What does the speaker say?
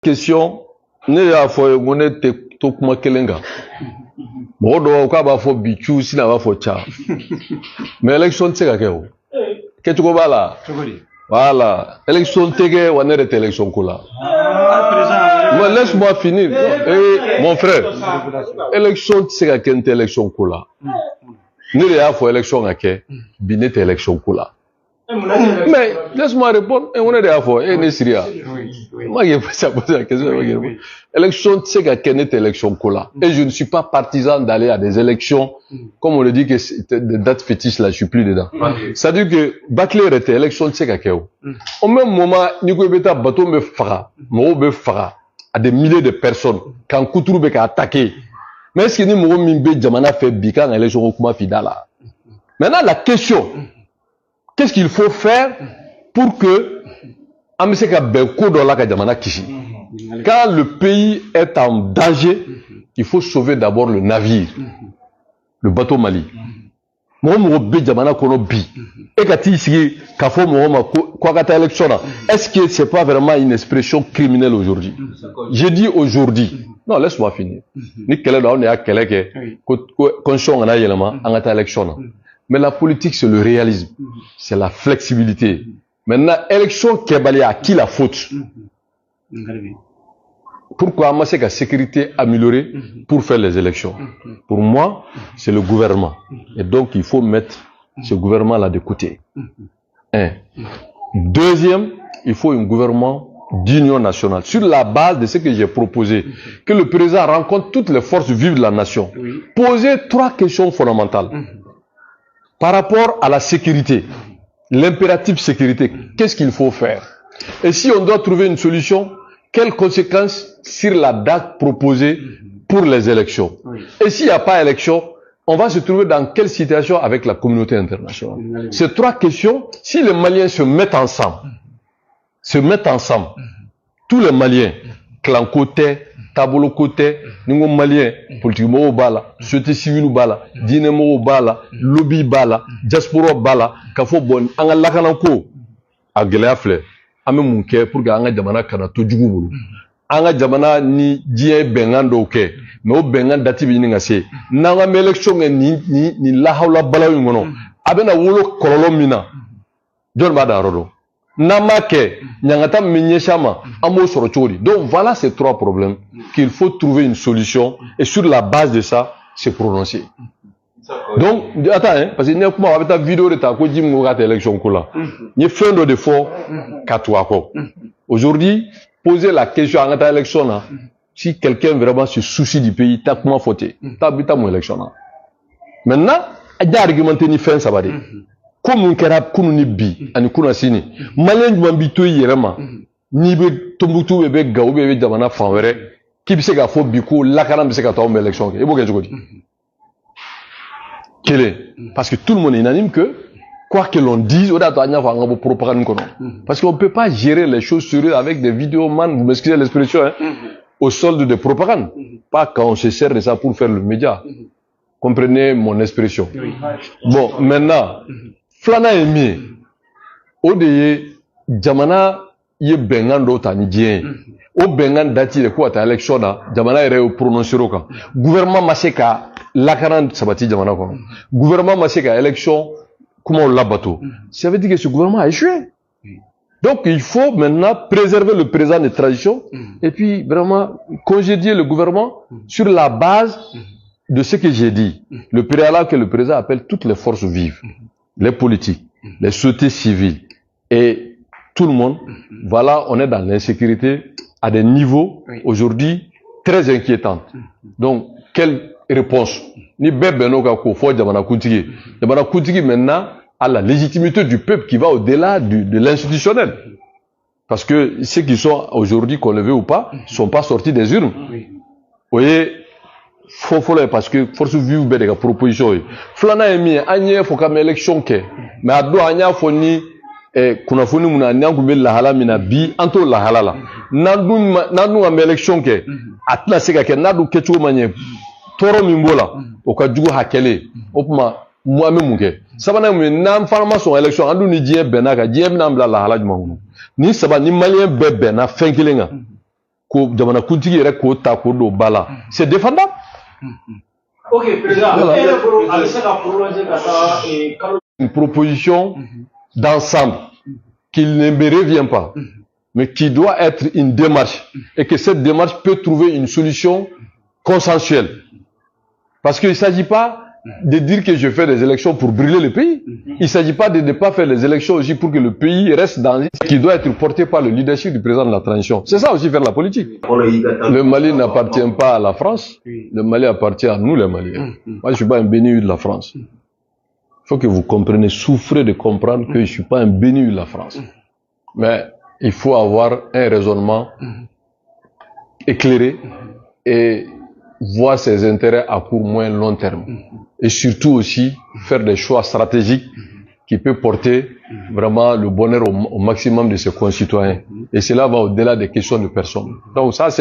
question, ne y'a fait on est tout comme kelenga. Bon, donc on va faire bichu si on va faire ça. Mais élection c'est quoi? Qu'est-ce que tu vois là? Voilà, élection tege on est élection quoi. Mais laisse-moi finir. Mon frère, élection c'est quoi qu'une élection quoi? Ne y'a fait élection à quoi? Binet élection quoi? Mais laisse-moi répondre. Et on est d'accord. Et n'est Syria. Moi, je vais poser la question. Élection, c'est quelle est élection là. Et je ne suis pas partisan d'aller à des élections, comme on le dit que c'est des dates fétiches là, je suis plus dedans. C'est-à-dire que Bacler était élection, c'est quelle. Au même moment, Nico Beta bateau me fera, me fera à des milliers de personnes quand Koutourou be attaqué. Mais est-ce que ni Moro Mimbe Djamana fait bikan élection au Kuma Fidala? Maintenant, la question. Qu'est-ce qu'il faut faire pour que quand le pays est en danger, il faut sauver d'abord le navire, le bateau Mali. Est-ce que c'est pas vraiment une expression criminelle aujourd'hui? J'ai dit aujourd'hui. Non, laisse-moi finir. Mais la politique, c'est le réalisme, c'est la flexibilité. Maintenant, élection Kébali à qui la faute? Pourquoi moi c'est que la sécurité améliorée pour faire les élections? Pour moi, c'est le gouvernement. Et donc, il faut mettre ce gouvernement-là de côté. Un. Deuxième, il faut un gouvernement d'union nationale. Sur la base de ce que j'ai proposé, que le président rencontre toutes les forces vives de la nation. Poser 3 questions fondamentales. Par rapport à la sécurité, l'impératif sécurité, qu'est-ce qu'il faut faire? Et si on doit trouver une solution, quelles conséquences sur la date proposée pour les élections? Et s'il n'y a pas élection, on va se trouver dans quelle situation avec la communauté internationale? Ces 3 questions, si les Maliens se mettent ensemble, tous les Maliens, clan côté, tabolo côté, nous Maliens, politique mo bala, société civile bala, dîner mo bala, lobby bala, diaspora bala, kafo bon, anga lakanako, agela fleur, ame munke pour que anga jamana kana tojugu bulu, anga jamana ni die bengando ke, mais au bengan dati bi ni ngase, nanga élection ni la hawla bala ngono, abena wolo kololo mina, John Badarolo. Namake, Nyangata Minyeshama, Amo Sorochori. Donc voilà ces 3 problèmes qu'il faut trouver une solution et sur la base de ça, se prononcer. Donc, attends, hein, parce que n'y a pas avec ta vidéo de ta côté, élection là. Il y a fait de fort, Katouako. Aujourd'hui, poser la question à ta élection là, si quelqu'un vraiment se soucie du pays, t'as comment fauté, t'as habité mon élection là. Maintenant, il y a argumenté ni fin, ça va dire. Comme on kerab kunu ni bi ani kuna sini malien du mambito yirema ni be Tombouctou be Gao be jamana fanwere ki bi se ka fo bi ko lakana bi se ka taw élection e bo ke jogodi kele parce que tout le monde est unanime que quoi que l'on dise au data nya fa ngabo propagande kono parce qu'on peut pas gérer les choses sérieuses avec des vidéomans, vous m'excusez l'expression hein, au solde de propagande, pas quand on se sert de ça pour faire le média. Comprenez mon expression. Bon, maintenant Flana emi odeye jamana ye bengan do tani dien o bengan dati de ko ta élection da jamana ere o prononcer ka gouvernement maseka lakaran sabati jamana ko gouvernement maseka élection comment on l'abato ça veut dire que ce gouvernement a échoué. Donc il faut maintenant préserver le présent de tradition et puis vraiment congédier le gouvernement sur la base de ce que j'ai dit, le préalable que le président appelle toutes les forces vives, les politiques, les sociétés civiles et tout le monde. Voilà, on est dans l'insécurité à des niveaux aujourd'hui très inquiétants. Donc, quelle réponse? Ni bebeno ko fo jamana kuntigi. Jamana kuntigi maintenant à la légitimité du peuple qui va au-delà de l'institutionnel. Parce que ceux qui sont aujourd'hui, qu'on le veut ou pas, sont pas sortis des urnes. Vous voyez, faut parce que force vive be de proposition flana emi anye fo kam élection ke mais ado anya fo ni kuna fo ni muna nyangu be la hala mina bi anto la halala nadu am élection ke atna sega ke nadu ke chu manye toro mimbola o ka jugo hakele opuma moi même ke sabana mu nam farma son élection andu ni die benaka die nam la hala juma ni saba ni malien bebe na fenkilenga c'est défendable. Ok, président, une proposition d'ensemble qui ne me revient pas, mais qui doit être une démarche, et que cette démarche peut trouver une solution consensuelle. Parce qu'il ne s'agit pas de dire que je fais des élections pour brûler le pays. Il ne s'agit pas de ne pas faire des élections aussi pour que le pays reste dans ce qui doit être porté par le leadership du président de la transition. C'est ça aussi faire la politique. Le Mali n'appartient pas à la France. Le Mali appartient à nous les Maliens. Moi, je ne suis pas un béni de la France. Il faut que vous compreniez, souffrez de comprendre que je ne suis pas un béni de la France. Mais il faut avoir un raisonnement éclairé et voir ses intérêts à court, moyen, long terme. Et surtout aussi faire des choix stratégiques qui peuvent porter vraiment le bonheur au maximum de ses concitoyens. Et cela va au-delà des questions de personnes. Donc ça, c'est